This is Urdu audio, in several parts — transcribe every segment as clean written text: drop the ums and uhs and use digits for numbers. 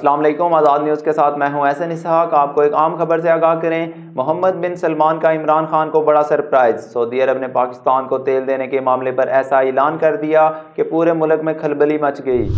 السلام علیکم، آزاد نیوز کے ساتھ میں ہوں اسحاق۔ آپ کو ایک عام خبر سے آگاہ کریں۔ محمد بن سلمان کا عمران خان کو بڑا سرپرائز۔ سعودی عرب نے پاکستان کو تیل دینے کے معاملے پر ایسا اعلان کر دیا کہ پورے ملک میں کھلبلی مچ گئی۔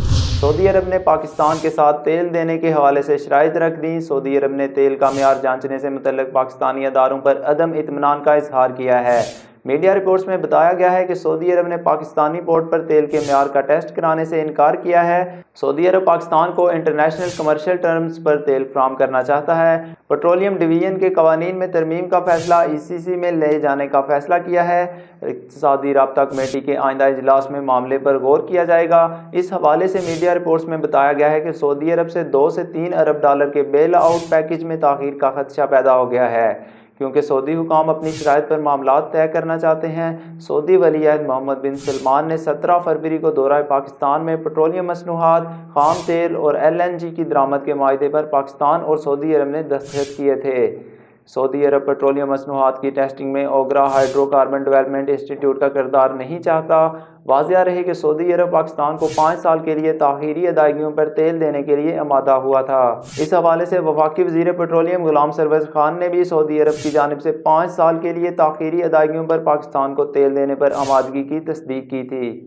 سعودی عرب نے پاکستان کے ساتھ تیل دینے کے حوالے سے شرائط رکھ دیں۔ سعودی عرب نے تیل کا معیار جانچنے سے متعلق پاکستانی اداروں پر عدم اطمینان کا اظہار کیا ہے۔ میڈیا رپورٹس میں بتایا گیا ہے کہ سعودی عرب نے پاکستانی پورٹ پر تیل کے معیار کا ٹیسٹ کرانے سے انکار کیا ہے۔ سعودی عرب پاکستان کو انٹرنیشنل کمرشل ٹرمز پر تیل فراہم کرنا چاہتا ہے۔ پیٹرولیم ڈویژن کے قوانین میں ترمیم کا فیصلہ ECC میں لے جانے کا فیصلہ کیا ہے۔ اقتصادی رابطہ کمیٹی کے آئندہ اجلاس میں معاملے پر غور کیا جائے گا۔ اس حوالے سے میڈیا رپورٹس میں بتایا گیا ہے کہ سعودی عرب سے 2 سے 3 ارب ڈالر کے بیل آؤٹ پیکج میں تاخیر کا خدشہ پیدا ہو گیا ہے، کیونکہ سعودی حکام اپنی شرائط پر معاملات طے کرنا چاہتے ہیں۔ سعودی ولی عہد محمد بن سلمان نے 17 فروری کو دورہ پاکستان میں پیٹرولیم مصنوعات، خام تیل اور LNG کی درآمد کے معاہدے پر پاکستان اور سعودی عرب نے دستخط کیے تھے۔ سعودی عرب پیٹرولیم مصنوعات کی ٹیسٹنگ میں اوگرا ہائیڈرو کاربن ڈیولپمنٹ انسٹی ٹیوٹ کا کردار نہیں چاہتا۔ واضح رہے کہ سعودی عرب پاکستان کو 5 سال کے لیے تاخیری ادائیگیوں پر تیل دینے کے لیے آمادہ ہوا تھا۔ اس حوالے سے وفاقی وزیر پیٹرولیم غلام سرور خان نے بھی سعودی عرب کی جانب سے 5 سال کے لیے تاخیری ادائیگیوں پر پاکستان کو تیل دینے پر آمادگی کی تصدیق کی تھی۔